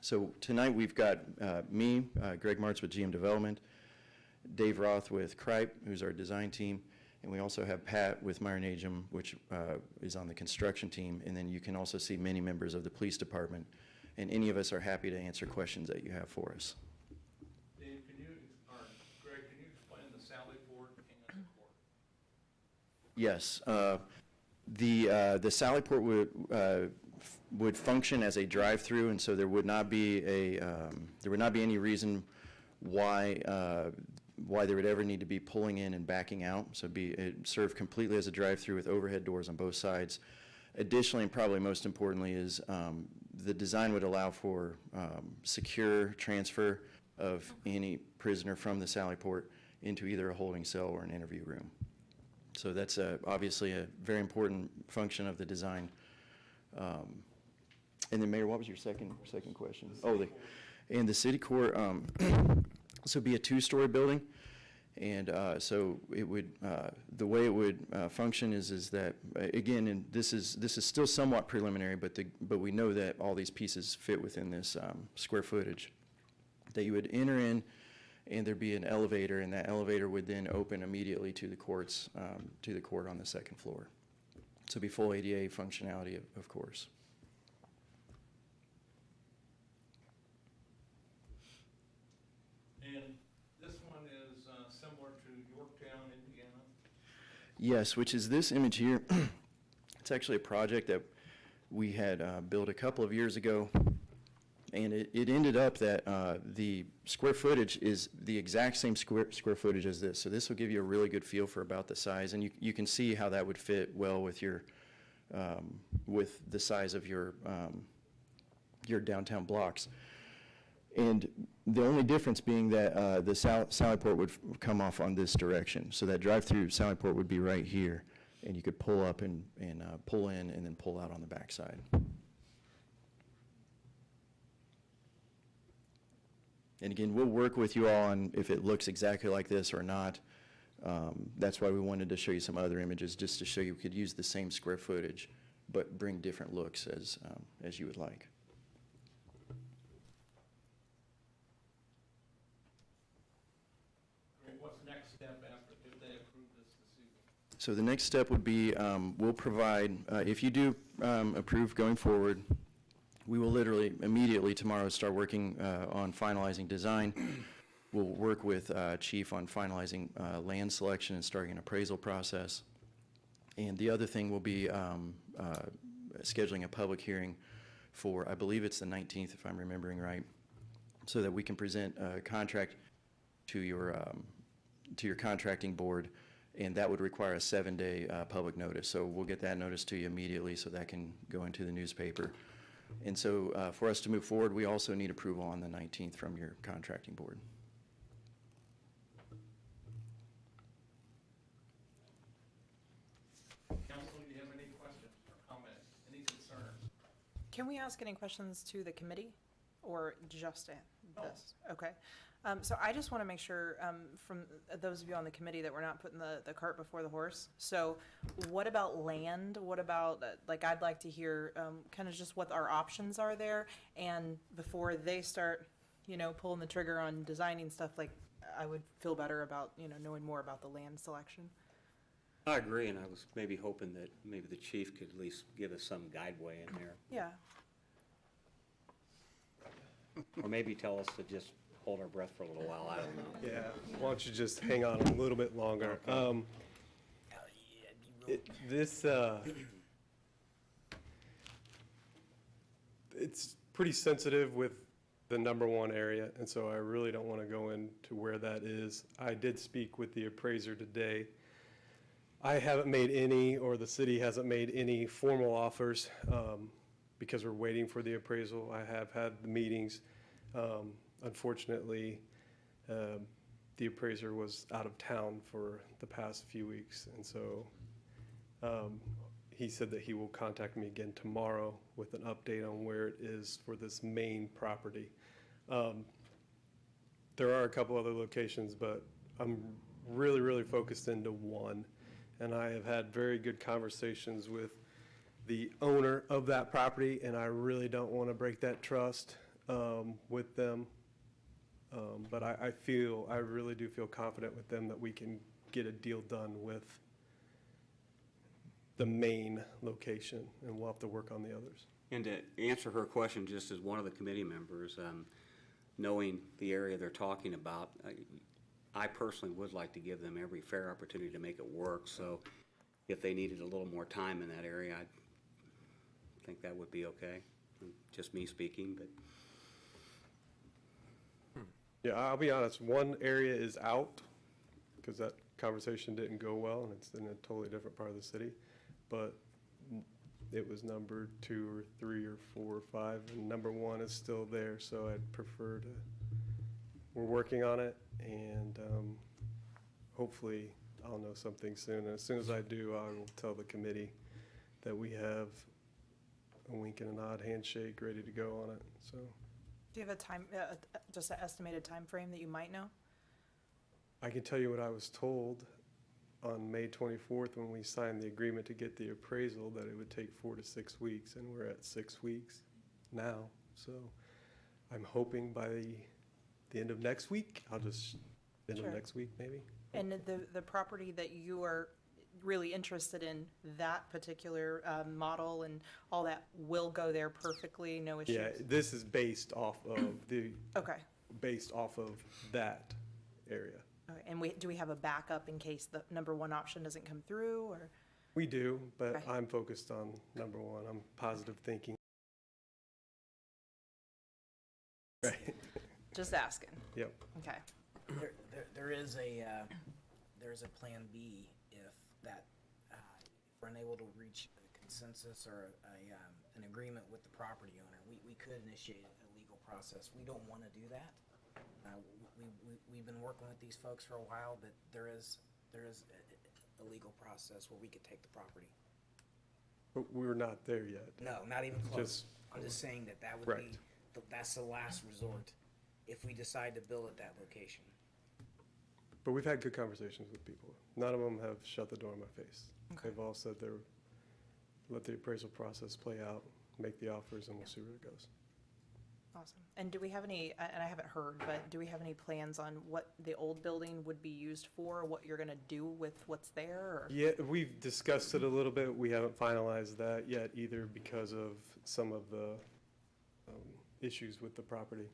So tonight we've got me, Greg Martz with GM Development, Dave Roth with Kripe, who's our design team, and we also have Pat with Meyer Najum, which is on the construction team, and then you can also see many members of the police department, and any of us are happy to answer questions that you have for us. Dave, Greg, can you explain the Sally Port and the port? Yes, the Sally Port would function as a drive-through, and so there would not be any reason why there would ever need to be pulling in and backing out. So it served completely as a drive-through with overhead doors on both sides. Additionally, and probably most importantly, is the design would allow for secure transfer of any prisoner from the Sally Port into either a holding cell or an interview room. So that's obviously a very important function of the design. And then, Mayor, what was your second question? And the city court, this would be a two-story building, and so it would the way it would function is that again, and this is still somewhat preliminary, but we know that all these pieces fit within this square footage. That you would enter in, and there'd be an elevator, and that elevator would then open immediately to the court on the second floor. So it'd be full ADA functionality, of course. And this one is similar to Yorktown, Indiana? Yes, which is this image here. It's actually a project that we had built a couple of years ago, and it ended up that the square footage is the exact same square footage as this. So this will give you a really good feel for about the size, and you can see how that would fit well with your with the size of your downtown blocks. And the only difference being that the Sally Port would come off on this direction. So that drive-through Sally Port would be right here, and you could pull up and pull in and then pull out on the backside. And again, we'll work with you all on if it looks exactly like this or not. That's why we wanted to show you some other images, just to show you could use the same square footage, but bring different looks as you would like. What's the next step after if they approve this evening? So the next step would be we'll provide, if you do approve going forward, we will literally immediately tomorrow start working on finalizing design. We'll work with Chief on finalizing land selection and starting an appraisal process. And the other thing will be scheduling a public hearing for, I believe it's the 19th if I'm remembering right, so that we can present a contract to your contracting board, and that would require a 7-day public notice. So we'll get that notice to you immediately so that can go into the newspaper. And so for us to move forward, we also need approval on the 19th from your contracting board. Council, do you have any questions or comments, any concerns? Can we ask any questions to the committee or just this? Okay. So I just want to make sure from those of you on the committee that we're not putting the cart before the horse. So what about land? What about, like, I'd like to hear kind of just what our options are there. And before they start, pulling the trigger on designing stuff, like, I would feel better about, knowing more about the land selection. I agree, and I was maybe hoping that maybe the chief could at least give us some guideway in there. Yeah. Or maybe tell us to just hold our breath for a little while, I don't know. Yeah, why don't you just hang on a little bit longer? Okay. It's pretty sensitive with the #1 area, and so I really don't want to go into where that is. I did speak with the appraiser today. I haven't made any, or the city hasn't made any formal offers because we're waiting for the appraisal. I have had the meetings. Unfortunately, the appraiser was out of town for the past few weeks, and so he said that he will contact me again tomorrow with an update on where it is for this main property. There are a couple other locations, but I'm really, really focused into one, and I have had very good conversations with the owner of that property, and I really don't want to break that trust. with them. But I really do feel confident with them that we can get a deal done with the main location, and we'll have to work on the others. And to answer her question, just as one of the committee members, knowing the area they're talking about, I personally would like to give them every fair opportunity to make it work. So if they needed a little more time in that area, I think that would be okay. Just me speaking, but Yeah, I'll be honest, one area is out, because that conversation didn't go well, and it's in a totally different part of the city. But it was number 2 or 3 or 4 or 5, and number 1 is still there, so I'd prefer to, we're working on it, and hopefully I'll know something soon. And as soon as I do, I will tell the committee that we have a wink and a nod handshake ready to go on it, so. Do you have a time, just an estimated time frame that you might know? I can tell you what I was told on May 24th when we signed the agreement to get the appraisal, that it would take 4 to 6 weeks, and we're at 6 weeks now. So I'm hoping by the end of next week, end Sure. of next week maybe. And the property that you are really interested in, that particular model and all that will go there perfectly, no issues? Yeah, this is based off of Okay. that area. Okay, and do we have a backup in case the number 1 option doesn't come through, or? We do, but Okay. I'm focused on number 1. I'm positive thinking. Right, Just asking. yep. Okay. There is a plan B if that, if we're unable to reach a consensus or an agreement with the property owner, we could initiate a legal process. We don't want to do that. We've been working with these folks for a while, but there is a legal process where we could take the property. But we're not there yet. No, not even close. Just- I'm just saying that would Right. be, that's the last resort if we decide to build at that location. But we've had good conversations with people. None of them have shut the door in my face. Okay. They've all said let the appraisal process play out, make the offers, and we'll see where it goes. Awesome. And do we have any, and I haven't heard, but do we have any plans on what the old building would be used for, what you're going to do with what's there? Or? Yeah, we've discussed it a little bit. We haven't finalized that yet either because of some of the issues with the property.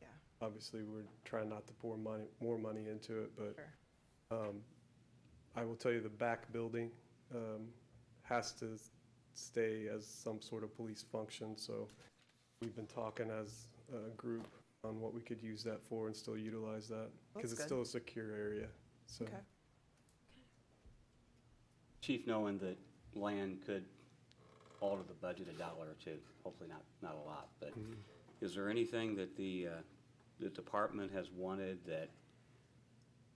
Yeah. Obviously, we're trying not to pour more money into it, but Sure. I will tell you the back building has to stay as some sort of police function, so we've been talking as a group on what we could use that for and still utilize that, because That's it's good. still a secure area, so. Okay. Chief, knowing that land could alter the budget $1 or $2, hopefully not a lot, but is there anything that the department has wanted that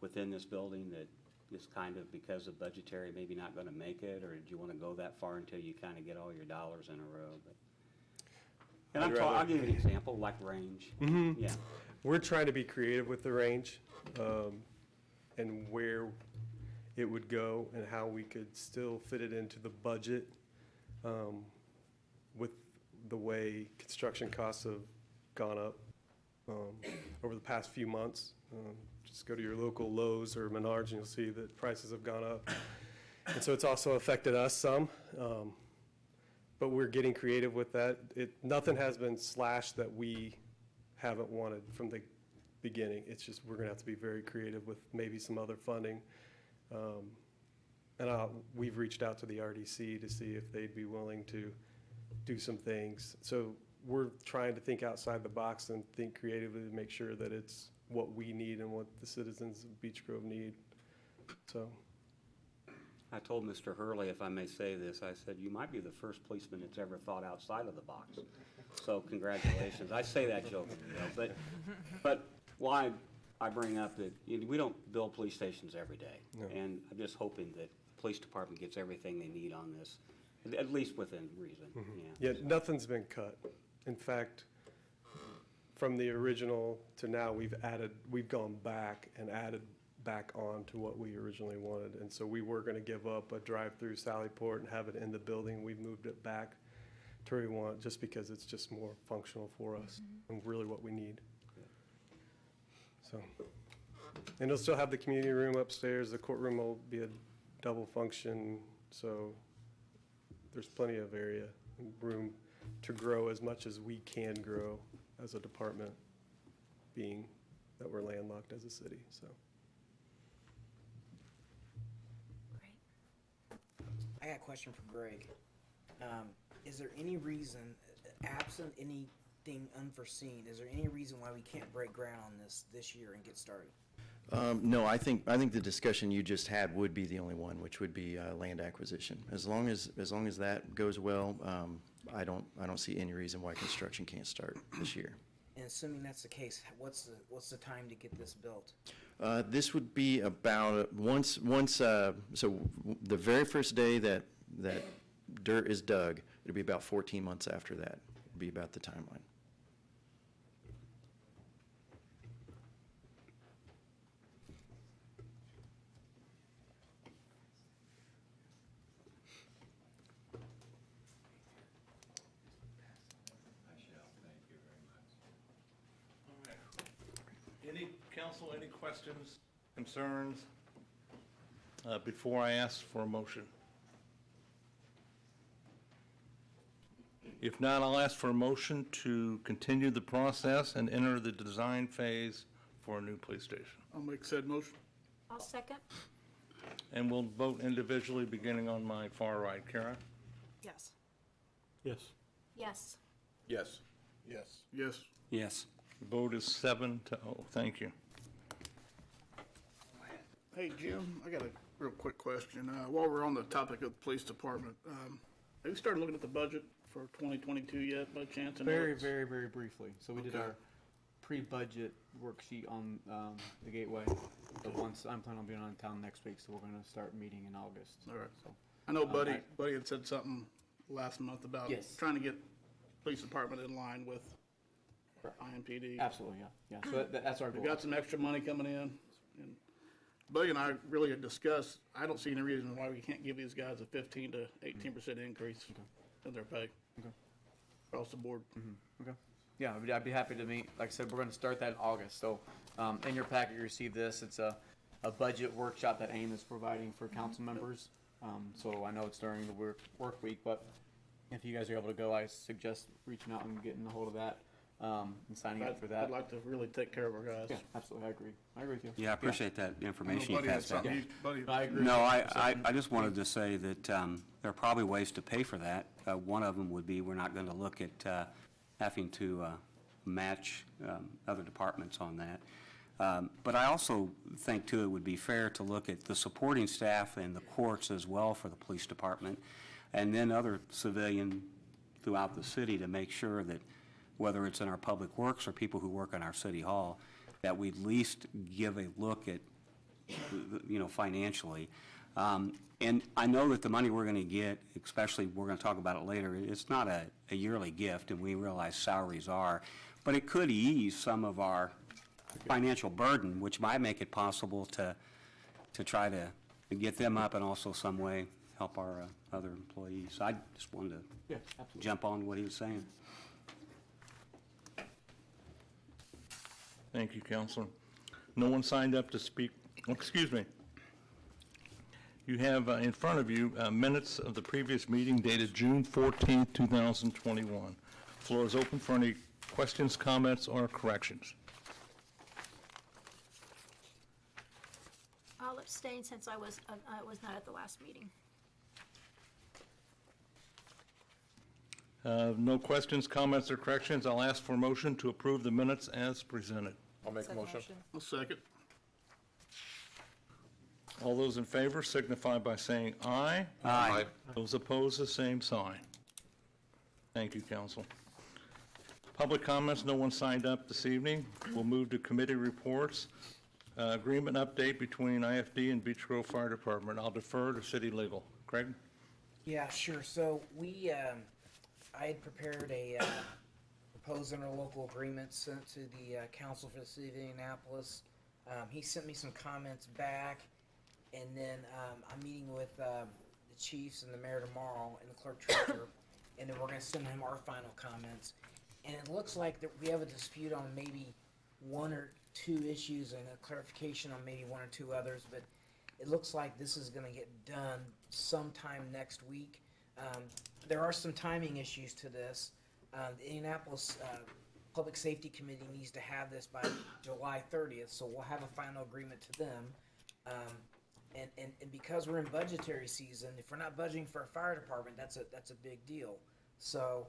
within this building that is kind of because of budgetary, maybe not gonna make it, or do you wanna go that far until you kinda get all your dollars in a row? But and I'll give you an example, like range. Yeah, We're trying to be creative with the range, and where it would go and how we could still fit it into the budget, with the way construction costs have gone up, over the past few months. Just go to your local Lowe's or Menards and you'll see that prices have gone up. And so it's also affected us some, but we're getting creative with that. Nothing has been slashed that we haven't wanted from the beginning. It's just, we're gonna have to be very creative with maybe some other funding. And we've reached out to the RDC to see if they'd be willing to do some things. So we're trying to think outside the box and think creatively to make sure that it's what we need and what the citizens of Beech Grove need, so. I told Mr. Hurley, if I may say this, I said, you might be the first policeman that's ever thought outside of the box. So congratulations. I say that jokingly, but why I bring up that we don't build police stations every day. No. And I'm just hoping that the police department gets everything they need on this, at least within reason, Yeah, nothing's been cut. In fact, from the original to now, we've gone back and added back on to what we originally wanted. And so we were gonna give up a drive-through Sallyport and have it in the building. We've moved it back to where we want, just because it's just more functional for us and really what we need. So, and it'll still have the community room upstairs. The courtroom will be a double function, so there's plenty of area and room to grow as much as we can grow as a department, being that we're landlocked as a city, so. I got a question for Greg. Is there any reason, absent anything unforeseen, is there any reason why we can't break ground on this year and get started? No, I think the discussion you just had would be the only one, which would be land acquisition. As long as that goes well, I don't see any reason why construction can't start this year. And assuming that's the case, what's the time to get this built? This would be about so the very first day that dirt is dug, it'll be about 14 months after that. It'll be about the timeline. Any, council, any questions, concerns, before I ask for a motion? If not, I'll ask for a motion to continue the process and enter the design phase for a new police station. I'll make said motion. I'll second. And we'll vote individually, beginning on my far right. Kara? Yes. Yes. Yes. Yes. Yes. Yes. Yes. The vote is 7-0. Thank you. Hey, Jim, I got a real quick question. While we're on the topic of the police department, have you started looking at the budget for 2022 yet, by chance? I know Very, it's- very, very briefly. So we did Okay. our pre-budget worksheet on the Gateway. But once, I'm planning on being on town next week, so we're gonna start meeting in August. All right. So, I know Buddy I- had said something last month about Yes. trying to get police department in line with Correct. IMPD. absolutely, yeah. So that's our We've goal. got some extra money coming in, and Buddy and I really had discussed, I don't see any reason why we can't give these guys a 15 to 18% increase in their pay. Okay. Across the board. Okay. Yeah, I'd be happy to meet. Like I said, we're gonna start that in August. So, in your packet, you received this. It's a budget workshop that AIM is providing for council members. So I know it's during the work week, but if you guys are able to go, I suggest reaching out and getting a hold of that, and signing up for that. I'd like to really take care of our guys. Yeah, absolutely, I agree. I agree with you. Yeah, I appreciate that I know information you Buddy had passed out. something, Buddy. I agree. No, I just wanted to say that there are probably ways to pay for that. One of them would be, we're not going to look at having to match other departments on that. But I also think, too, it would be fair to look at the supporting staff and the courts as well for the police department, and then other civilian throughout the city to make sure that, whether it's in our public works or people who work in our city hall, that we at least give a look at, financially. And I know that the money we're going to get, especially, we're going to talk about it later, it's not a yearly gift, and we realize salaries are, but it could ease some of our financial burden, which might make it possible to try to get them up and also some way help our other employees. I just wanted to Yeah, absolutely. jump on what he was saying. Thank you, Counselor. No one signed up to speak. Excuse me. You have in front of you minutes of the previous meeting dated June 14th, 2021. Floor is open for any questions, comments, or corrections. I'll abstain since I was not at the last meeting. No questions, comments, or corrections. I'll ask for a motion to approve the minutes as presented. I'll make a motion. I'll second. All those in favor signify by saying aye. Aye. Those opposed, the same sign. Thank you, council. Public comments, no one signed up this evening. We'll move to committee reports. Agreement update between IFD and Beech Grove Fire Department. I'll defer to city legal. Craig? Yeah, sure. So I had prepared a proposed interlocal agreement sent to the council for the city of Indianapolis. He sent me some comments back, and then I'm meeting with the chiefs and the mayor tomorrow and the clerk treasurer, and then we're gonna send him our final comments. And it looks like that we have a dispute on maybe one or two issues and a clarification on maybe one or two others, but it looks like this is gonna get done sometime next week. There are some timing issues to this. The Indianapolis Public Safety Committee needs to have this by July 30th, so we'll have a final agreement to them. And because we're in budgetary season, if we're not budgeting for a fire department, that's a big deal. So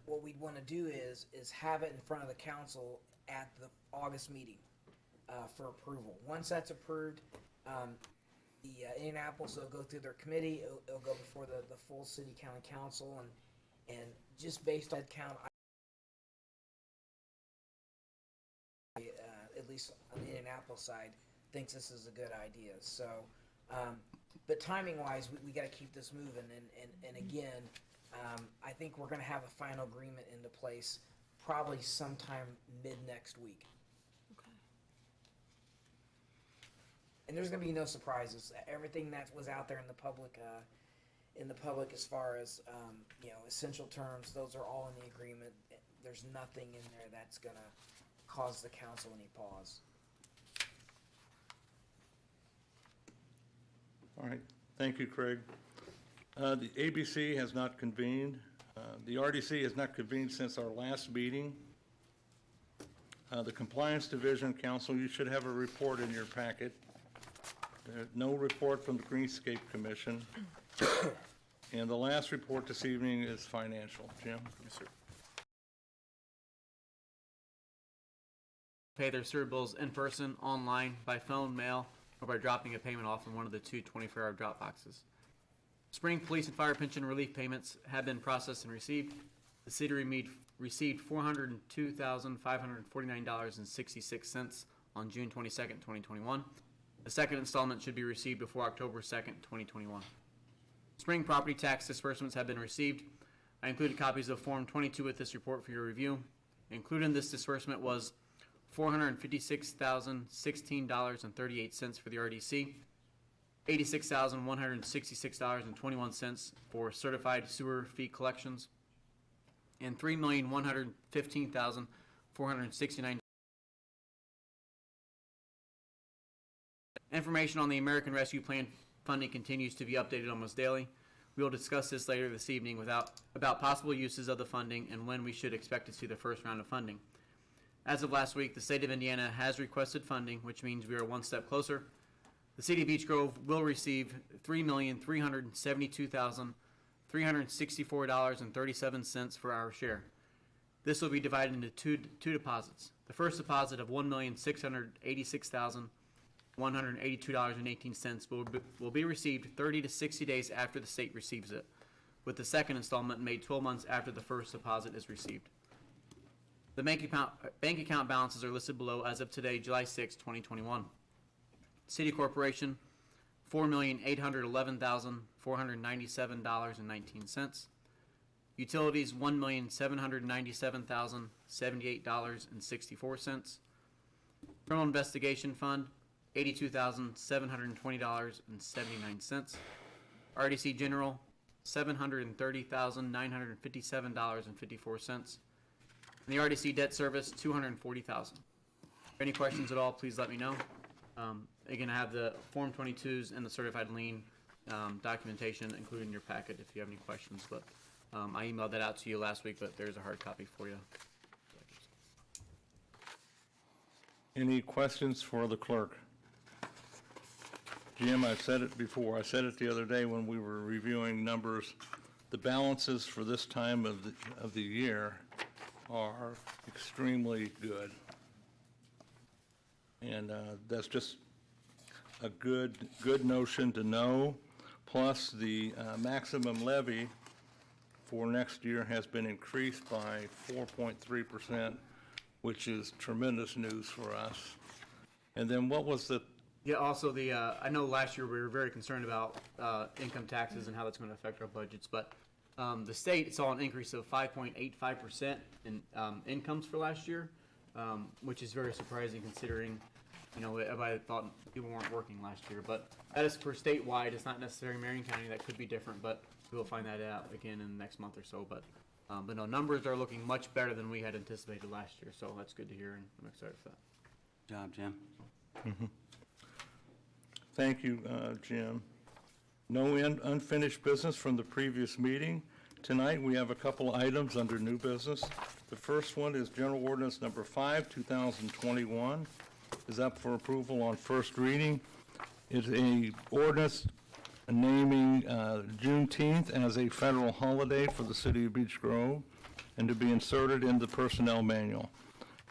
what we'd want to do is have it in front of the council at the August meeting for approval. Once that's approved, the Indianapolis will go through their committee. It'll go before the full city county council, and just based on count, at least on the Indianapolis side, thinks this is a good idea. So, but timing wise, we got to keep this moving. And again, I think we're going to have a final agreement into place probably sometime mid next week. Okay. And there's going to be no surprises. Everything that was out there in the public as far as, essential terms, those are all in the agreement. There's nothing in there that's going to cause the council any pause. All right, thank you, Craig. The ABC has not convened. The RDC has not convened since our last meeting. The Compliance Division Council, you should have a report in your packet. There's no report from the Greenscape Commission. And the last report this evening is financial. Jim? Yes, sir. Pay their sewer bills in person, online, by phone, mail, or by dropping a payment off in one of the two 24-hour drop boxes. Spring police and fire pension relief payments have been processed and received. The city received $402,549.66 on June 22nd, 2021. The second installment should be received before October 2nd, 2021. Spring property tax disbursements have been received. I included copies of Form 22 with this report for your review. Included in this disbursement was $456,016.38 for the RDC, $86,166.21 for certified sewer fee collections, and $3,115,469. Information on the American Rescue Plan funding continues to be updated almost daily. We will discuss this later this evening about possible uses of the funding and when we should expect to see the first round of funding. As of last week, the state of Indiana has requested funding, which means we are one step closer. The city of Beech Grove will receive $3,372,364.37 for our share. This will be divided into two deposits. The first deposit of $1,686,182.18 will be received 30 to 60 days after the state receives it, with the second installment made 12 months after the first deposit is received. The bank account balances are listed below as of today, July 6, 2021. City Corporation, $4,811,497.19. Utilities, $1,797,078.64. Criminal Investigation Fund, $82,720.79. RDC General, $730,957.54. And the RDC Debt Service, $240,000. Any questions at all, please let me know. Again, I have the Form 22s and the certified lien documentation included in your packet if you have any questions. But I emailed that out to you last week, but there's a hard copy for you. Any questions for the clerk? Jim, I've said it before. I said it the other day when we were reviewing numbers. The balances for this time of the year are extremely good. And that's just a good notion to know. Plus, the maximum levy for next year has been increased by 4.3%, which is tremendous news for us. And then what was the? Yeah, also I know last year we were very concerned about income taxes and how that's going to affect our budgets, but the state saw an increase of 5.85% in incomes for last year, which is very surprising considering You know, everybody thought people weren't working last year, but that is for statewide. It's not necessarily Marion County. That could be different, but we'll find that out again in the next month or so. But no, numbers are looking much better than we had anticipated last year, so that's good to hear, and I'm excited for that. Good job, Jim. Thank you, Jim. No unfinished business from the previous meeting. Tonight, we have a couple items under new business. The first one is General Ordinance Number 5, 2021, is up for approval on first reading. It's a ordinance naming Juneteenth as a federal holiday for the city of Beech Grove and to be inserted in the personnel manual.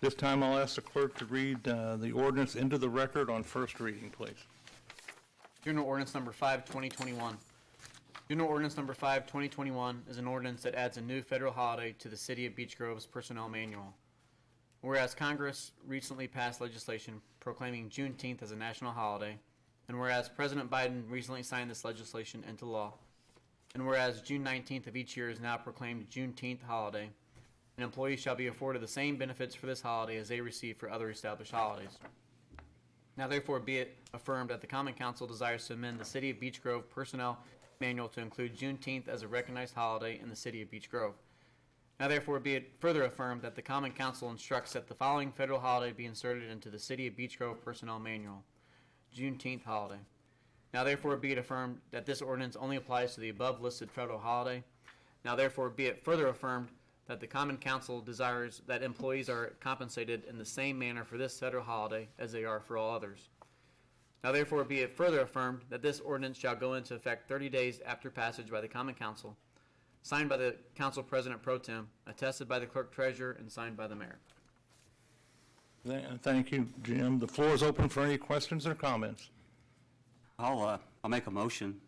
This time, I'll ask the clerk to read the ordinance into the record on first reading, please. General Ordinance Number 5, 2021. General Ordinance Number 5, 2021 is an ordinance that adds a new federal holiday to the City of Beech Grove's Personnel Manual. Whereas Congress recently passed legislation proclaiming Juneteenth as a national holiday, and whereas President Biden recently signed this legislation into law, and whereas June 19th of each year is now proclaimed Juneteenth holiday, and employees shall be afforded the same benefits for this holiday as they receive for other established holidays. Now therefore be it affirmed that the Common Council desires to amend the City of Beech Grove Personnel Manual to include Juneteenth as a recognized holiday in the City of Beech Grove. Now therefore be it further affirmed that the Common Council instructs that the following federal holiday be inserted into the City of Beech Grove Personnel Manual. Juneteenth holiday. Now therefore be it affirmed that this ordinance only applies to the above listed federal holiday. Now therefore be it further affirmed that the Common Council desires that employees are compensated in the same manner for this federal holiday as they are for all others. Now therefore be it further affirmed that this ordinance shall go into effect 30 days after passage by the Common Council, signed by the Council President Pro Tem, attested by the Clerk Treasurer, and signed by the Mayor. Thank you, Jim. The floor is open for any questions or comments. I'll make a motion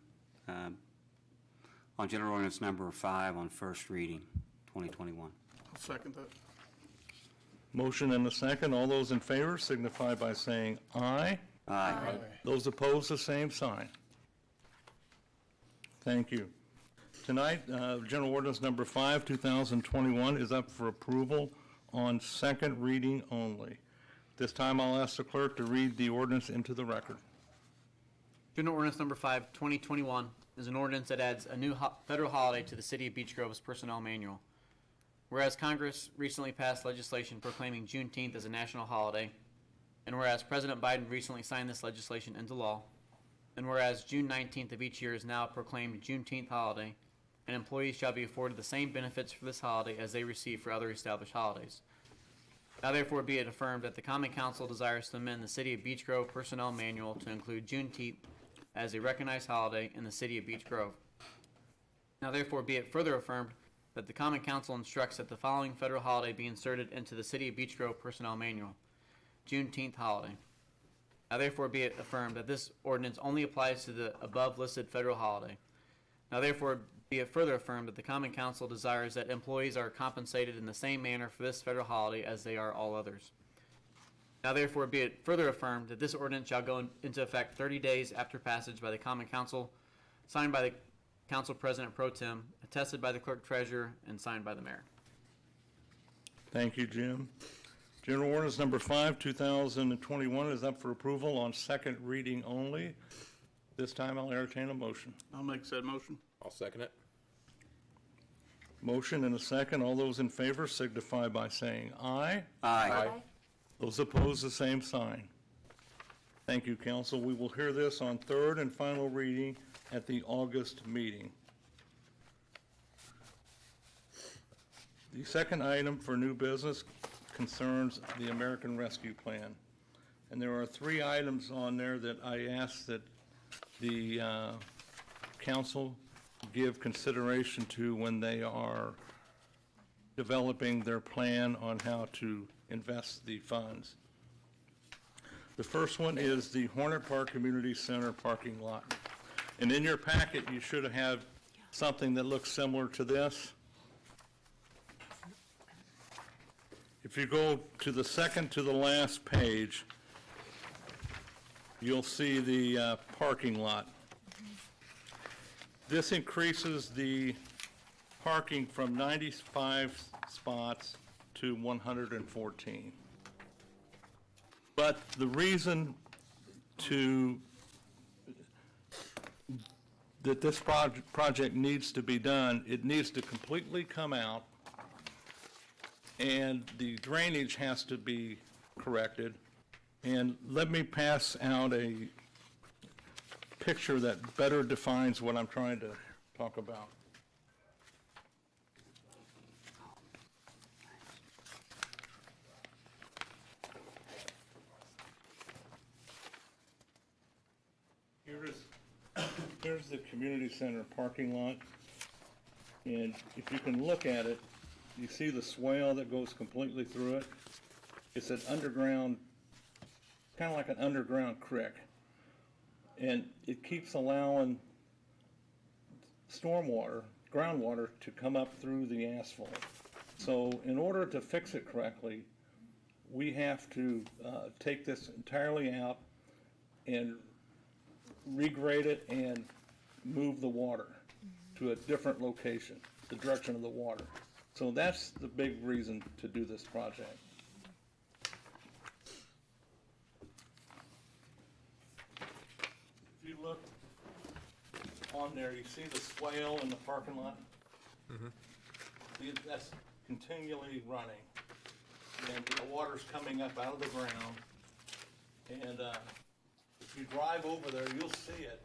on General Ordinance Number 5 on first reading, 2021. I'll second that. Motion and a second. All those in favor signify by saying aye. Aye. Those opposed, the same sign. Thank you. Tonight, General Ordinance Number 5, 2021 is up for approval on second reading only. This time, I'll ask the clerk to read the ordinance into the record. General Ordinance Number 5, 2021 is an ordinance that adds a new federal holiday to the City of Beech Grove's Personnel Manual. Whereas Congress recently passed legislation proclaiming Juneteenth as a national holiday, and whereas President Biden recently signed this legislation into law, and whereas June 19th of each year is now proclaimed Juneteenth holiday, and employees shall be afforded the same benefits for this holiday as they receive for other established holidays. Now therefore be it affirmed that the Common Council desires to amend the City of Beech Grove Personnel Manual to include Juneteenth as a recognized holiday in the City of Beech Grove. Now therefore be it further affirmed that the Common Council instructs that the following federal holiday be inserted into the City of Beech Grove Personnel Manual. Juneteenth holiday. Now therefore be it affirmed that this ordinance only applies to the above listed federal holiday. Now therefore be it further affirmed that the Common Council desires that employees are compensated in the same manner for this federal holiday as they are all others. Now therefore be it further affirmed that this ordinance shall go into effect 30 days after passage by the Common Council, signed by the Council President Pro Tem, attested by the Clerk Treasurer, and signed by the Mayor. Thank you, Jim. General Ordinance Number 5, 2021 is up for approval on second reading only. This time, I'll entertain a motion. I'll make said motion. I'll second it. Motion and a second. All those in favor signify by saying aye. Aye. Those opposed, the same sign. Thank you, council. We will hear this on third and final reading at the August meeting. The second item for new business concerns the American Rescue Plan. And there are 3 items on there that I ask that the council give consideration to when they are developing their plan on how to invest the funds. The first one is the Hornet Park Community Center parking lot. And in your packet, you should have something that looks similar to this. If you go to the second to the last page, you'll see the parking lot. This increases the parking from 95 spots to 114. But the reason that this project needs to be done, it needs to completely come out, and the drainage has to be corrected. And let me pass out a picture that better defines what I'm trying to talk about. Here's the community center parking lot, and if you can look at it, you see the swale that goes completely through it. It's an underground, kind of like an underground creek, and it keeps allowing stormwater, groundwater, to come up through the asphalt. So in order to fix it correctly, we have to take this entirely out and regrade it and move the water to a different location, the direction of the water. So that's the big reason to do this project. If you look on there, you see the swale in the parking lot? That's continually running, and the water's coming up out of the ground. And if you drive over there, you'll see it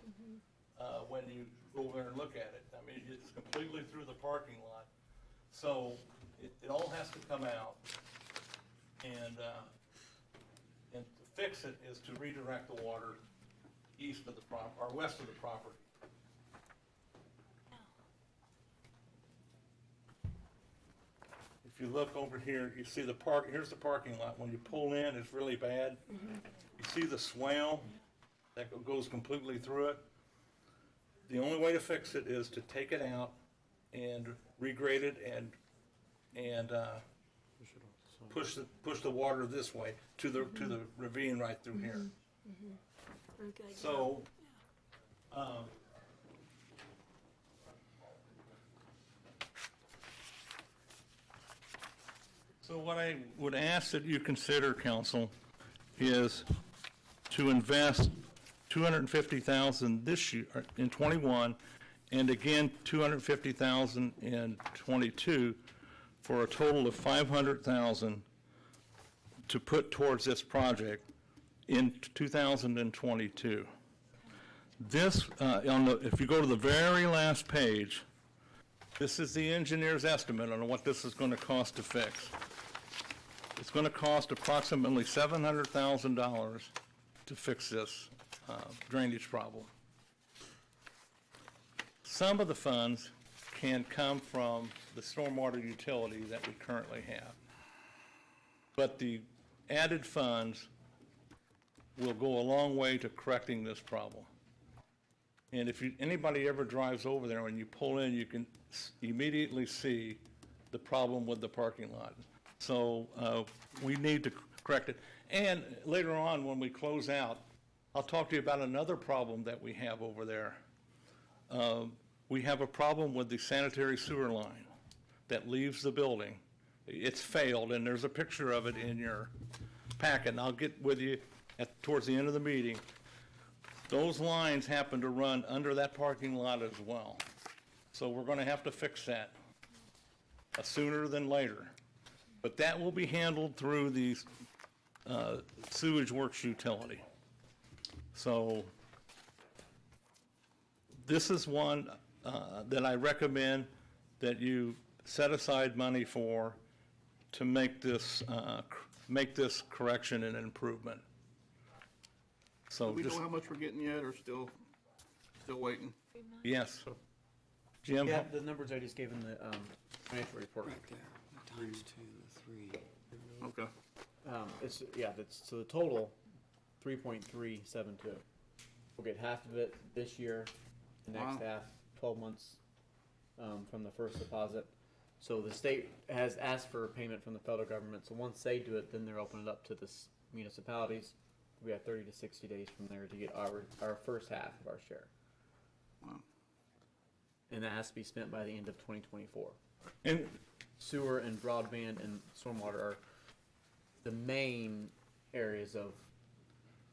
when you go over there and look at it. I mean, it's completely through the parking lot. So it all has to come out. And to fix it is to redirect the water east of the or west of the property. If you look over here, you see here's the parking lot. When you pull in, it's really bad. You see the swale that goes completely through it. The only way to fix it is to take it out and regrade it and push the water this way to the ravine right through here. Very good. So, so what I would ask that you consider, council, is to invest $250,000 this year in '21, and again $250,000 in '22, for a total of $500,000 to put towards this project in 2022. This, if you go to the very last page, this is the engineer's estimate on what this is going to cost to fix. It's going to cost approximately $700,000 to fix this drainage problem. Some of the funds can come from the stormwater utility that we currently have, but the added funds will go a long way to correcting this problem. And if anybody ever drives over there, when you pull in, you can immediately see the problem with the parking lot. So we need to correct it. And later on, when we close out, I'll talk to you about another problem that we have over there. We have a problem with the sanitary sewer line that leaves the building. It's failed, and there's a picture of it in your packet, and I'll get with you towards the end of the meeting. Those lines happen to run under that parking lot as well. So we're going to have to fix that sooner than later. But that will be handled through the sewage works utility. So this is one that I recommend that you set aside money for to make this correction and improvement. So Do we just, know how much we're getting yet, or still waiting? yes. Jim? Yeah, the numbers I just gave in the financial report. Right there, the times two, the 3. Okay. So the total, 3.372. We'll get half of it this year, the next Wow. half, 12 months from the first deposit. So the state has asked for a payment from the federal government, so once they do it, then they're opening it up to the municipalities. We have 30 to 60 days from there to get our first half of our share. Wow. And that has to be spent by the end of 2024. And Sewer and broadband and stormwater are the main areas of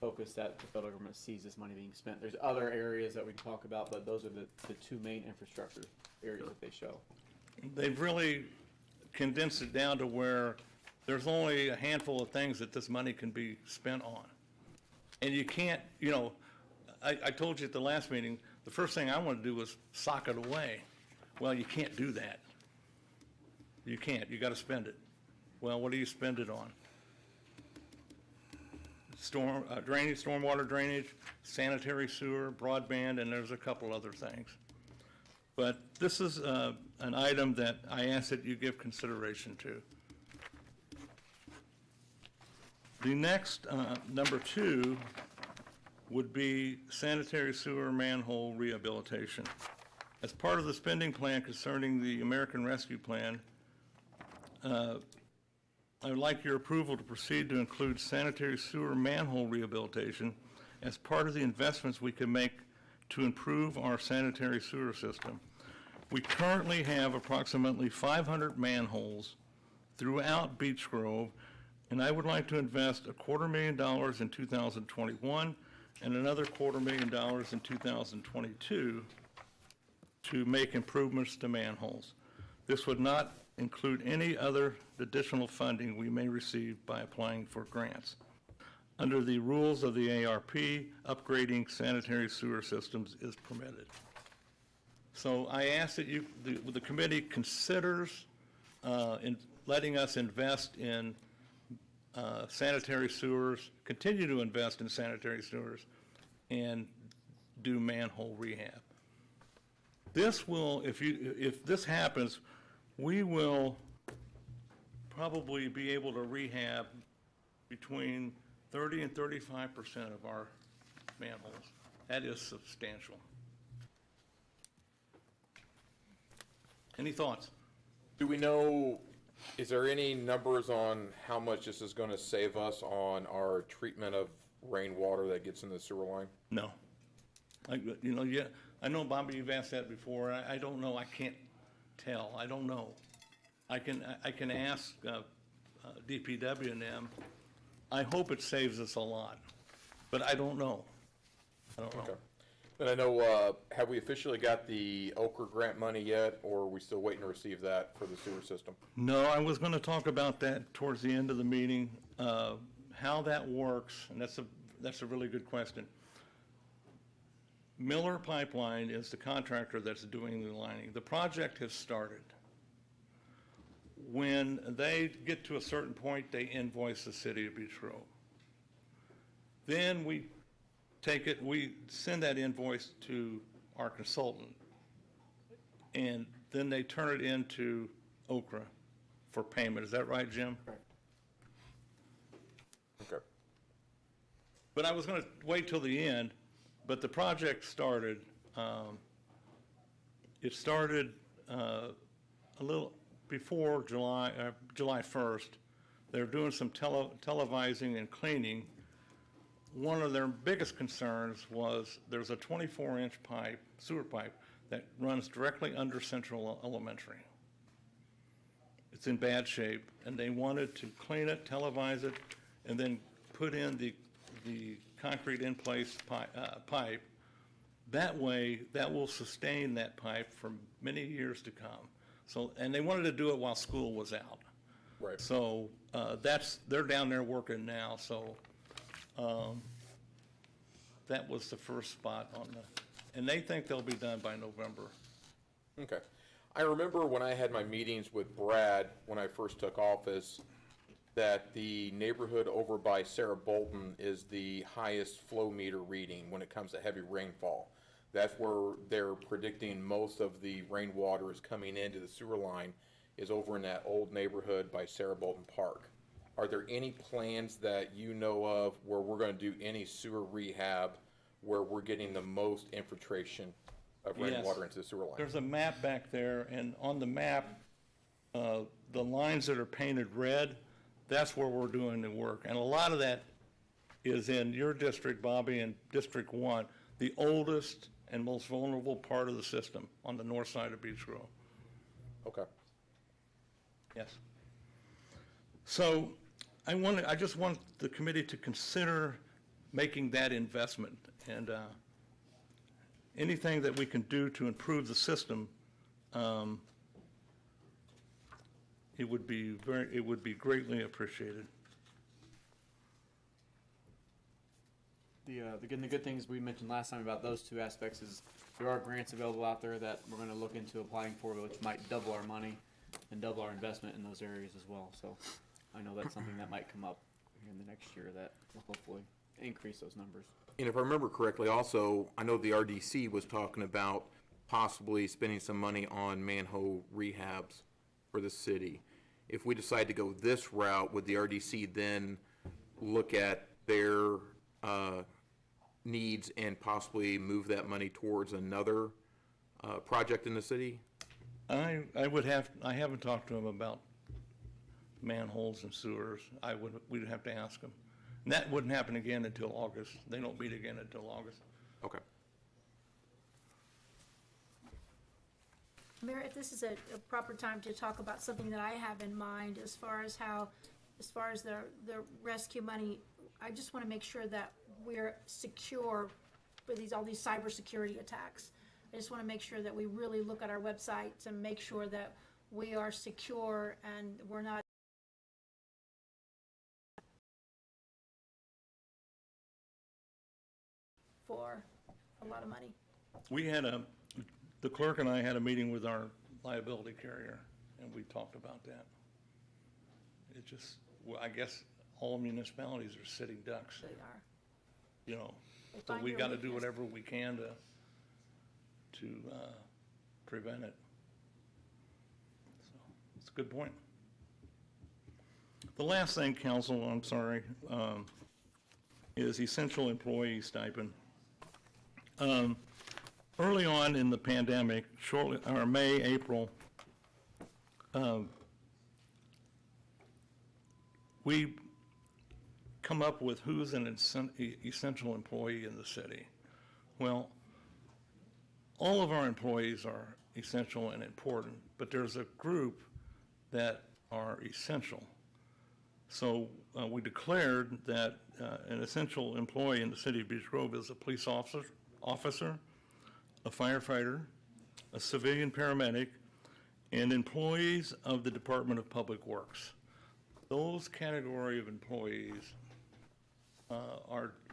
focus that the federal government sees this money being spent. There's other areas that we can talk about, but those are the two main infrastructure areas that they show. They've really condensed it down to where there's only a handful of things that this money can be spent on. And you can't, I told you at the last meeting, the first thing I want to do was sock it away. Well, you can't do that. You can't. You got to spend it. Well, what do you spend it on? Drainage, stormwater drainage, sanitary sewer, broadband, and there's a couple other things. But this is an item that I ask that you give consideration to. The next, number 2, would be sanitary sewer manhole rehabilitation. As part of the spending plan concerning the American Rescue Plan, I would like your approval to proceed to include sanitary sewer manhole rehabilitation as part of the investments we can make to improve our sanitary sewer system. We currently have approximately 500 manholes throughout Beech Grove, and I would like to invest $250,000 in 2021 and another $250,000 in 2022 to make improvements to manholes. This would not include any other additional funding we may receive by applying for grants. Under the rules of the ARP, upgrading sanitary sewer systems is permitted. So I ask that the committee considers in letting us invest in sanitary sewers, continue to invest in sanitary sewers, and do manhole rehab. This will, if this happens, we will probably be able to rehab between 30 and 35% of our manholes. That is substantial. Any thoughts? Do we know, is there any numbers on how much this is going to save us on our treatment of rainwater that gets in the sewer line? No. Yeah, I know, Bobby, you've asked that before. I don't know. I can't tell. I don't know. I can ask DPW and them. I hope it saves us a lot, but I don't know. I don't know. Okay. And I know, have we officially got the Ochre grant money yet, or are we still waiting to receive that for the sewer system? No, I was going to talk about that towards the end of the meeting, how that works, and that's a really good question. Miller Pipeline is the contractor that's doing the lining. The project has started. When they get to a certain point, they invoice the city of Beech Grove. Then we send that invoice to our consultant, and then they turn it into Okra for payment. Is that right, Jim? Correct. Okay. But I was going to wait till the end, but the project started. It started a little before July 1st. They're doing some televising and cleaning. One of their biggest concerns was there's a 24-inch pipe, sewer pipe, that runs directly under Central Elementary. It's in bad shape, and they wanted to clean it, televise it, and then put in the concrete in-place pipe. That way, that will sustain that pipe for many years to come. So, and they wanted to do it while school was out. Right. So they're down there working now, so that was the first spot on and they think they'll be done by November. Okay. I remember when I had my meetings with Brad when I first took office, that the neighborhood over by Sarah Bolton is the highest flow meter reading when it comes to heavy rainfall. That's where they're predicting most of the rainwater is coming into the sewer line, is over in that old neighborhood by Sarah Bolton Park. Are there any plans that you know of where we're going to do any sewer rehab where we're getting the most infiltration of rainwater Yes. into the sewer line? There's a map back there, and on the map, the lines that are painted red, that's where we're doing the work. And a lot of that is in your district, Bobby, and District 1, the oldest and most vulnerable part of the system on the north side of Beech Grove. Okay. Yes. So I just want the committee to consider making that investment. And anything that we can do to improve the system, it would be greatly appreciated. The good things we mentioned last time about those two aspects is there are grants available out there that we're gonna look into applying for, which might double our money and double our investment in those areas as well. So I know that's something that might come up in the next year that will hopefully increase those numbers. And if I remember correctly, also, I know the RDC was talking about possibly spending some money on manhole rehabs for the city. If we decide to go this route, would the RDC then look at their needs and possibly move that money towards another project in the city? I haven't talked to them about manholes and sewers. We'd have to ask them. And that wouldn't happen again until August. They don't meet again until August. Okay. Mayor, if this is a proper time to talk about something that I have in mind as far as the rescue money, I just want to make sure that we're secure for all these cybersecurity attacks. I just want to make sure that we really look at our website to make sure that we are secure and we're not for a lot of money. The clerk and I had a meeting with our liability carrier, and we talked about that. It just, well, I guess all municipalities are sitting ducks, They are. you know. They So find we your got to do weakness. whatever we can to prevent it. So it's a good point. The last thing, council, I'm sorry, is essential employee stipend. Early on in the pandemic, May, April, we come up with who's an essential employee in the city. Well, all of our employees are essential and important, but there's a group that are essential. So we declared that an essential employee in the city of Beech Grove is a police officer, a firefighter, a civilian paramedic, and employees of the Department of Public Works. Those category of employees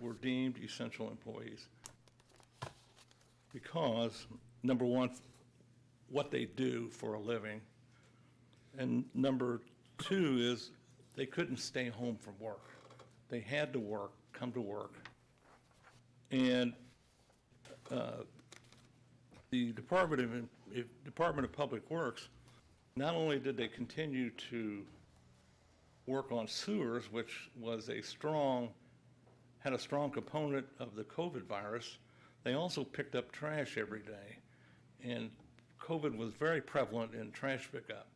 were deemed essential employees because, number one, what they do for a living, and number two is they couldn't stay home from work. They had to work, come to work. And the Department of Public Works, not only did they continue to work on sewers, which was had a strong component of the COVID virus, they also picked up trash every day. And COVID was very prevalent in trash pickup.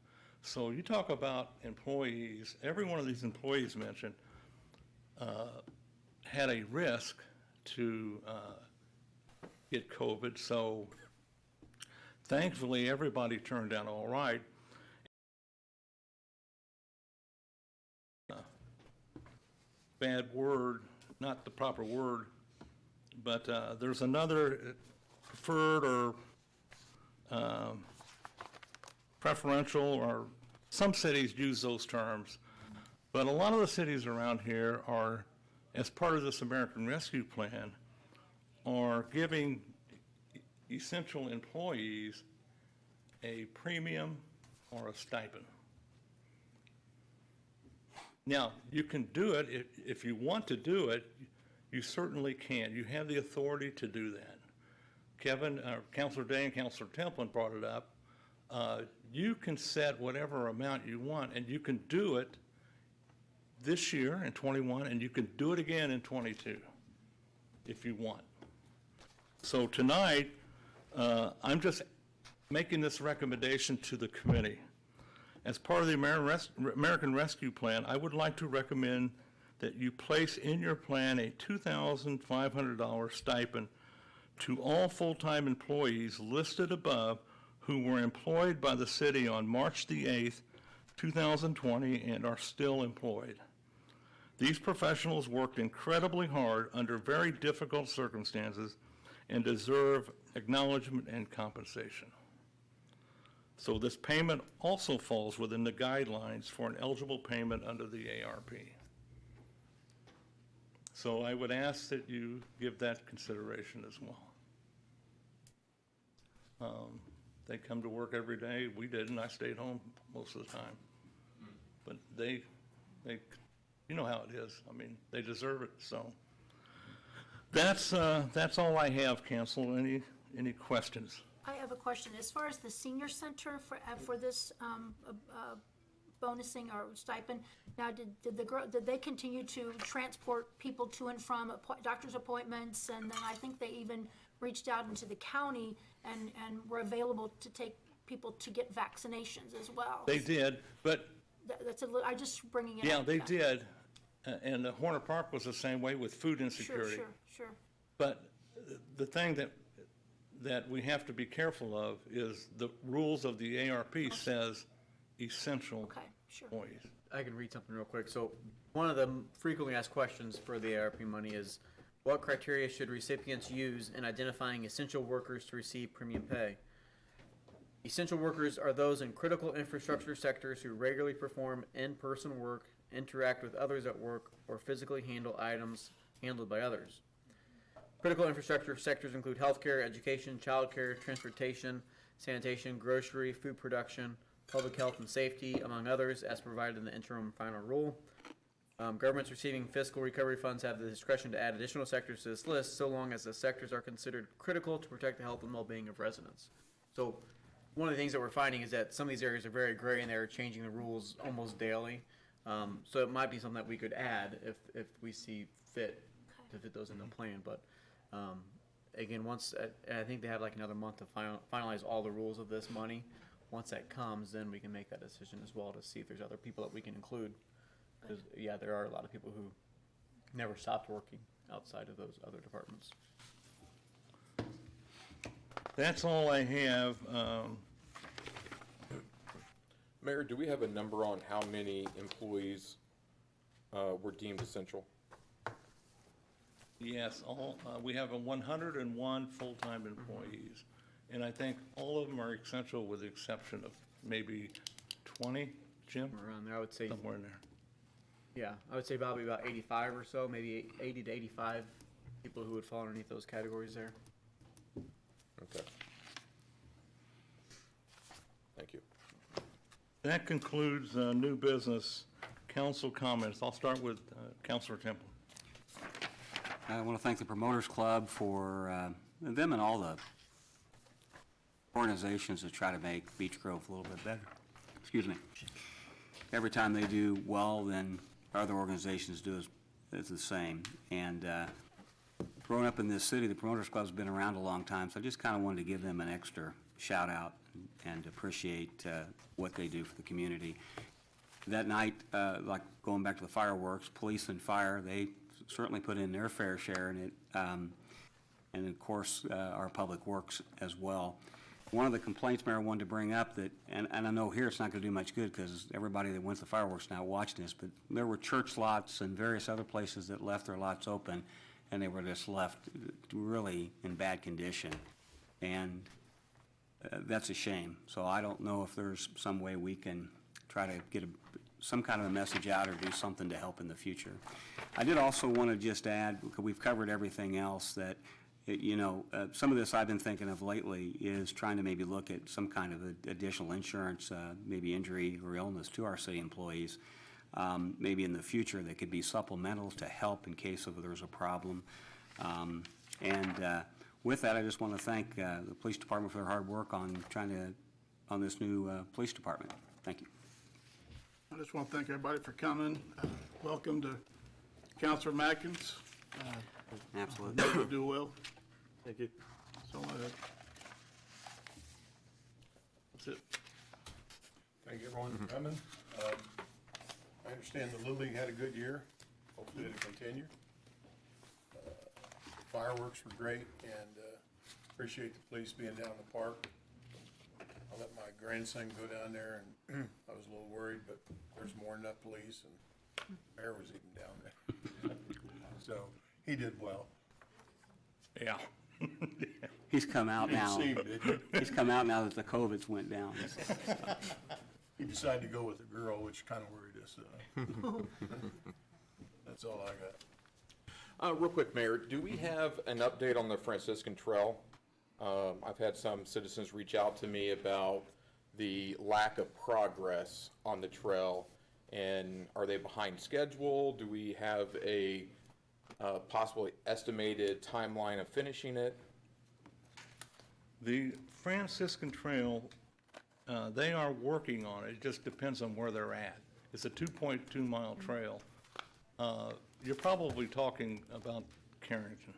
So you talk about employees, every one of these employees mentioned had a risk to get COVID. So thankfully, everybody turned out all right. Bad word, not the proper word, but there's another preferred or preferential, or some cities use those terms, but a lot of the cities around here are, as part of this American Rescue Plan, are giving essential employees a premium or a stipend. Now, you can do it, if you want to do it, you certainly can. You have the authority to do that. Kevin, Councilor Day and Councilor Templin brought it up. You can set whatever amount you want, and you can do it this year in 21, and you can do it again in 22 if you want. So tonight, I'm just making this recommendation to the committee. As part of the American Rescue Plan, I would like to recommend that you place in your plan a $2,500 stipend to all full-time employees listed above who were employed by the city on March the 8th, 2020, and are still employed. These professionals worked incredibly hard under very difficult circumstances and deserve acknowledgement and compensation. So this payment also falls within the guidelines for an eligible payment under the ARP. So I would ask that you give that consideration as well. They come to work every day. We didn't. I stayed home most of the time. But they, you know how it is. I mean, they deserve it. So that's all I have, Council. Any questions? I have a question. As far as the senior center for this bonusing or stipend, now did they continue to transport people to and from doctor's appointments? And then I think they even reached out into the county and were available to take people to get vaccinations as well. They did, but That's a little, I just bringing it up. yeah, they did. And Horner Park was the same way with food insecurity. Sure. But the thing that we have to be careful of is the rules of the ARP says essential Okay, sure. employees. I can read something real quick. So one of the frequently asked questions for the ARP money is, what criteria should recipients use in identifying essential workers to receive premium pay? Essential workers are those in critical infrastructure sectors who regularly perform in-person work, interact with others at work, or physically handle items handled by others. Critical infrastructure sectors include healthcare, education, childcare, transportation, sanitation, grocery, food production, public health and safety, among others, as provided in the interim final rule. Governments receiving fiscal recovery funds have the discretion to add additional sectors to this list, so long as the sectors are considered critical to protect the health and well-being of residents. So one of the things that we're finding is that some of these areas are very gray and they're changing the rules almost daily. So it might be something that we could add if we see fit to fit those in the plan. But again, and I think they have like another month to finalize all the rules of this money. Once that comes, then we can make that decision as well to see if there's other people that we can include. Because, yeah, there are a lot of people who never stopped working outside of those other departments. That's all I have. Mayor, do we have a number on how many employees were deemed essential? Yes, we have 101 full-time employees. And I think all of them are essential with the exception of maybe 20, Jim? Around there, I would say, Somewhere in there. yeah, I would say probably about 85 or so, maybe 80 to 85 people who would fall underneath those categories there. Okay. Thank you. That concludes new business council comments. I'll start with Councilor Temple. I want to thank the Promoters Club for them and all the organizations that try to make Beech Grove a little bit better. Excuse me. Every time they do well, then other organizations do is the same. And growing up in this city, the Promoters Club's been around a long time, so I just kind of wanted to give them an extra shout out and appreciate what they do for the community. That night, like going back to the fireworks, police and fire, they certainly put in their fair share in it, and of course our public works as well. One of the complaints, Mayor, I wanted to bring up that, and I know here it's not going to do much good because everybody that went to the fireworks now watching this, but there were church lots and various other places that left their lots open, and they were just left really in bad condition, and that's a shame. So I don't know if there's some way we can try to get some kind of a message out or do something to help in the future. I did also want to just add, because we've covered everything else, that some of this I've been thinking of lately is trying to maybe look at some kind of additional insurance, maybe injury or illness to our city employees. Maybe in the future that could be supplemental to help in case there's a problem. With that, I just want to thank the police department for their hard work on this new police department. Thank you. I just want to thank everybody for coming. Welcome to Councilor Matkins. Absolutely. You'll do well. Thank you. So, That's it. Thank you, everyone, for coming. I understand the Little League had a good year. Hopefully it'll continue. Fireworks were great, and appreciate the police being down in the park. I let my grandson go down there, and I was a little worried, but there's more than enough police, and Mayor was even down there. So he did well. Yeah. He's come out You now. didn't see him, did you? He's come out now that the COVID's went down. He decided to go with a girl, which kind of worried us. That's all I got. Real quick, Mayor, do we have an update on the Franciscan Trail? I've had some citizens reach out to me about the lack of progress on the trail, and are they behind schedule? Do we have a possibly estimated timeline of finishing it? The Franciscan Trail, they are working on it. It just depends on where they're at. It's a 2.2-mile trail. You're probably talking about Carrington.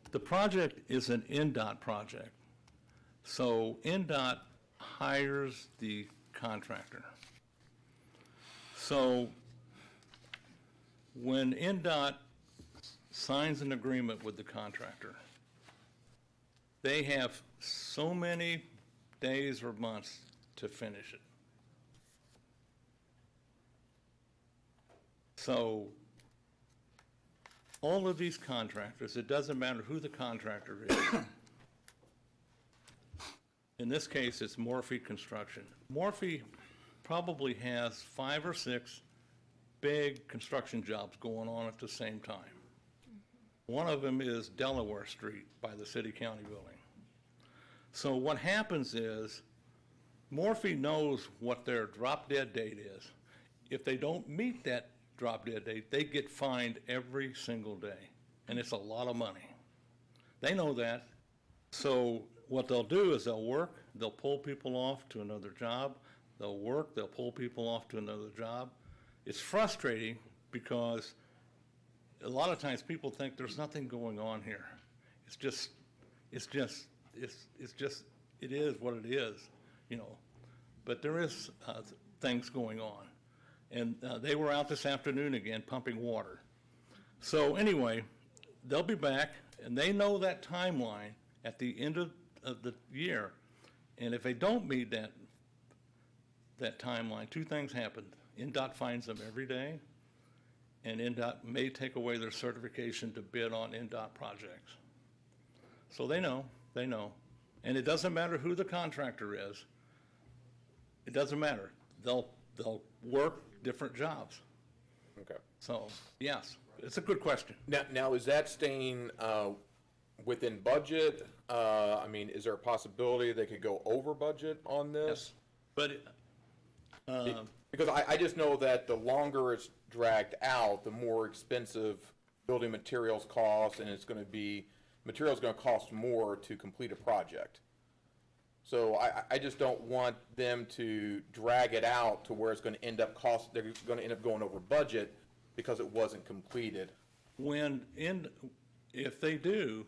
The project is an NDOT project. So NDOT hires the contractor. So when NDOT signs an agreement with the contractor, they have so many days or months to finish it. So all of these contractors, it doesn't matter who the contractor is. In this case, it's Morphe Construction. Morphe probably has 5 or 6 big construction jobs going on at the same time. One of them is Delaware Street by the city-county building. So what happens is, Morphe knows what their drop-dead date is. If they don't meet that drop-dead date, they get fined every single day, and it's a lot of money. They know that. So what they'll do is they'll work, they'll pull people off to another job, they'll work, they'll pull people off to another job. It's frustrating because a lot of times people think there's nothing going on here. It is what it is, you know. But there is things going on. And they were out this afternoon again pumping water. So anyway, they'll be back, and they know that timeline at the end of the year. And if they don't meet that timeline, 2 things happen. NDOT finds them every day, and NDOT may take away their certification to bid on NDOT projects. So they know. And it doesn't matter who the contractor is. It doesn't matter. They'll work different jobs. Okay. So, yes, it's a good question. Now is that staying within budget? I mean, is there a possibility they could go over budget on this? But, Because I just know that the longer it's dragged out, the more expensive building materials cost, and materials going to cost more to complete a project. So I just don't want them to drag it out to where it's going to end up they're going to end up going over budget because it wasn't completed. if they do,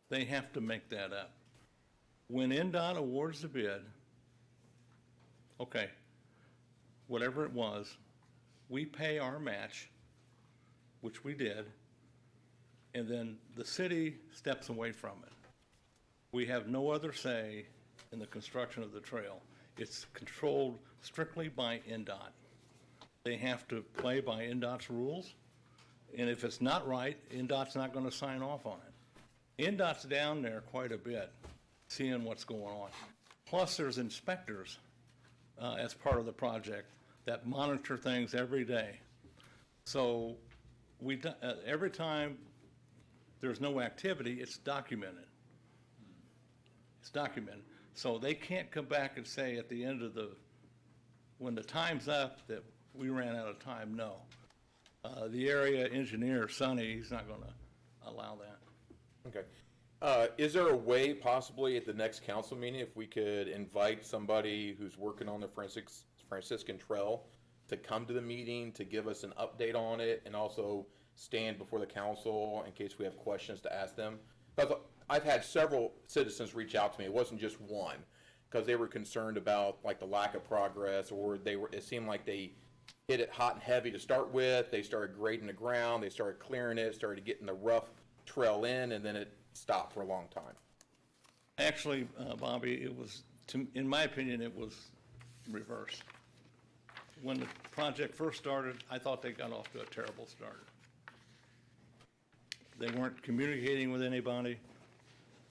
they have to make that up. When NDOT awards the bid, okay, whatever it was, we pay our match, which we did, and then the city steps away from it. We have no other say in the construction of the trail. It's controlled strictly by NDOT. They have to play by NDOT's rules, and if it's not right, NDOT's not going to sign off on it. NDOT's down there quite a bit, seeing what's going on. Plus, there's inspectors as part of the project that monitor things every day. So every time there's no activity, it's documented. It's documented. So they can't come back and say at the end of when the time's up that we ran out of time. No. The area engineer, Sonny, he's not going to allow that. Okay. Is there a way possibly at the next council meeting if we could invite somebody who's working on the Franciscan Trail to come to the meeting to give us an update on it and also stand before the council in case we have questions to ask them? Because I've had several citizens reach out to me. It wasn't just one, because they were concerned about like the lack of progress, or it seemed like they hit it hot and heavy to start with. They started grading the ground, they started clearing it, started getting the rough trail in, and then it stopped for a long time. Actually, Bobby, in my opinion, it was reversed. when the project first started, I thought they got off to a terrible start. They weren't communicating with anybody,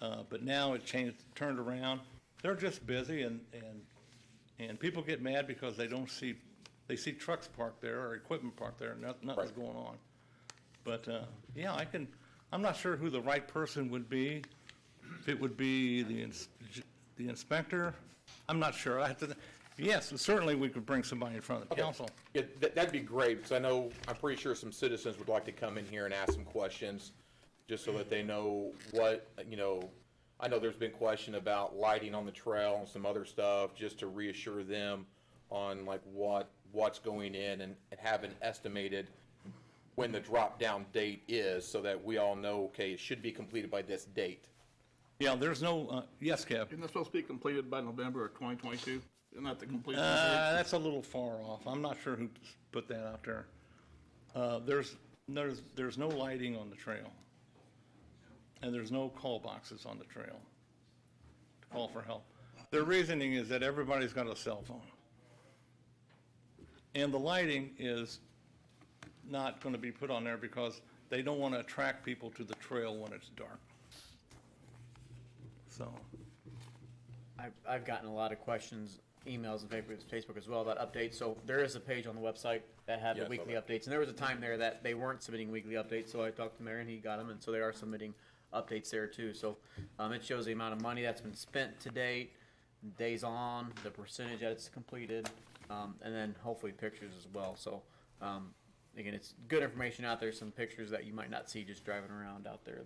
but now it changed, turned around. They're just busy, and people get mad because they don't see, they see trucks parked there or equipment parked there, and nothing's going on. But, yeah, I'm not sure who the right person would be. If it would be the inspector, I'm not sure. Yes, certainly we could bring somebody in front of the council. Yeah, that'd be great, because I'm pretty sure some citizens would like to come in here and ask some questions, just so that they know what, I know there's been question about lighting on the trail and some other stuff, just to reassure them on like what's going in and have an estimated when the drop-down date is, so that we all know, okay, it should be completed by this date. Yeah, there's no, yes, Kev? Isn't that supposed to be completed by November of 2022? Isn't that the completion date? That's a little far off. I'm not sure who put that out there. There's no lighting on the trail. And there's no call boxes on the trail to call for help. Their reasoning is that everybody's got a cell phone. And the lighting is not going to be put on there because they don't want to attract people to the trail when it's dark. So, I've gotten a lot of questions, emails, and Facebook as well about updates. So there is a page on the website that had Yeah, I the saw weekly that. updates, and there was a time there that they weren't submitting weekly updates. So I talked to Mary, and he got them, and so they are submitting updates there too. So it shows the amount of money that's been spent to date, days on, the percentage that it's completed, and then hopefully pictures as well. So again, it's good information out there. Some pictures that you might not see just driving around out there.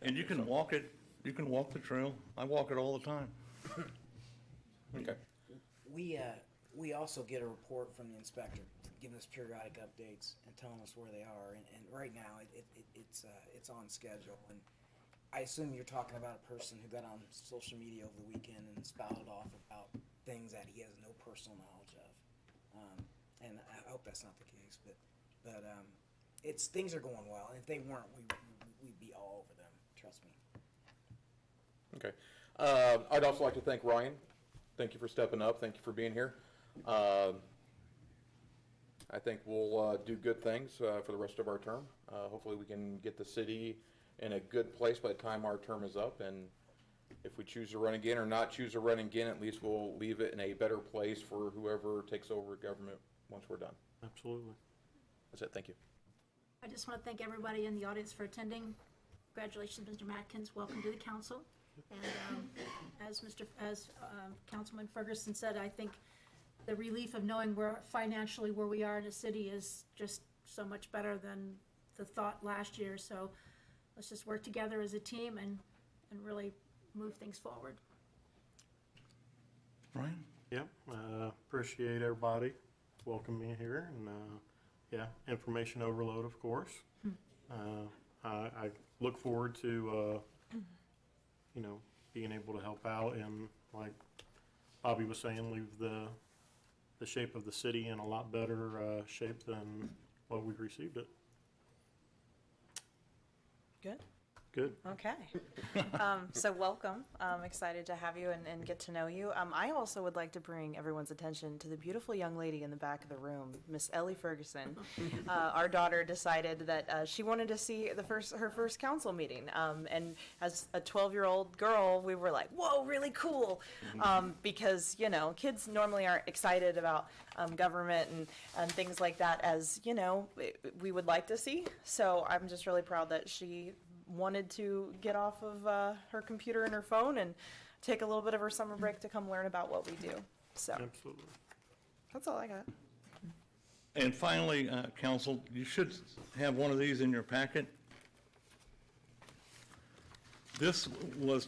and you can walk it. You can walk the trail. I walk it all the time. Okay. We also get a report from the inspector giving us periodic updates and telling us where they are. And right now, it's on schedule. And I assume you're talking about a person who got on social media over the weekend and spouted off about things that he has no personal knowledge of. And I hope that's not the case, but things are going well. And if they weren't, we'd be all over them. Trust me. Okay. I'd also like to thank Ryan. Thank you for stepping up. Thank you for being here. I think we'll do good things for the rest of our term. Hopefully we can get the city in a good place by the time our term is up. And if we choose to run again or not choose to run again, at least we'll leave it in a better place for whoever takes over government once we're done. Absolutely. That's it. Thank you. I just want to thank everybody in the audience for attending. Congratulations, Mr. Matkins. Welcome to the council. And as Councilman Ferguson said, I think the relief of knowing where we are in the city is just so much better than the thought last year. So let's just work together as a team and really move things forward. Ryan? Yep, appreciate everybody welcoming me here, and, yeah, information overload, of course. I look forward to, being able to help out and, like Bobby was saying, leave the shape of the city in a lot better, shape than what we received it. Good. Good. Okay. So welcome. I'm excited to have you and get to know you. I also would like to bring everyone's attention to the beautiful young lady in the back of the room, Miss Ellie Ferguson. Our daughter decided that she wanted to see her first council meeting. And as a 12-year-old girl, we were like, whoa, really cool. Because, kids normally aren't excited about government and things like that as, we would like to see. So I'm just really proud that she wanted to get off of her computer and her phone and take a little bit of her summer break to come learn about what we do. So Absolutely. that's all I got. And finally, council, you should have one of these in your packet. This was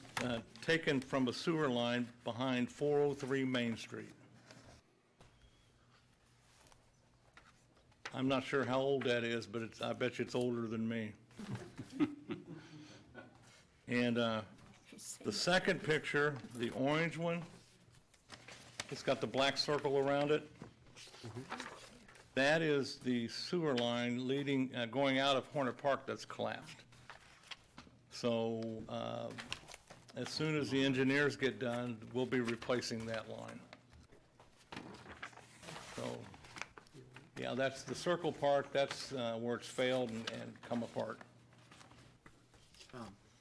taken from a sewer line behind 403 Main Street. I'm not sure how old that is, but I bet you it's older than me. And the second picture, the orange one, it's got the black circle around it. That is the sewer line leading, going out of Horner Park that's collapsed. So as soon as the engineers get done, we'll be replacing that line. So Yeah, that's the Circle Park, that's where it's failed and come apart.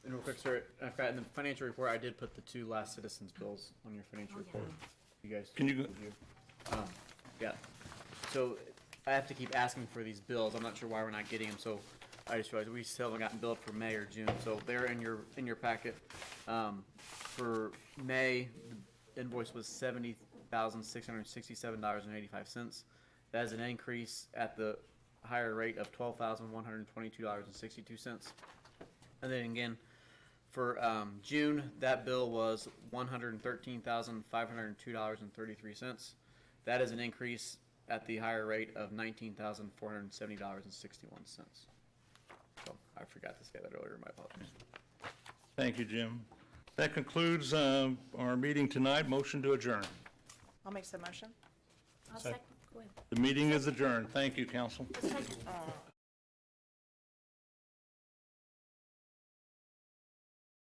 And real quick, sir, I forgot, in the financial report, I did put the 2 last citizens bills on your financial report. You guys. Can you go- review. Yeah. So I have to keep asking for these bills. I'm not sure why we're not getting them, so I just realized we still haven't gotten billed for May or June, so they're in your packet. For May, the invoice was $70,667.85. That is an increase at the higher rate of $12,122.62. And then again, for June, that bill was $113,502.33. That is an increase at the higher rate of $19,470.61. So I forgot to say that earlier. My apologies. Thank you, Jim. That concludes our meeting tonight. Motion to adjourn. I'll make some motion. I'll second, go ahead. The meeting is adjourned. Thank you, council. Second.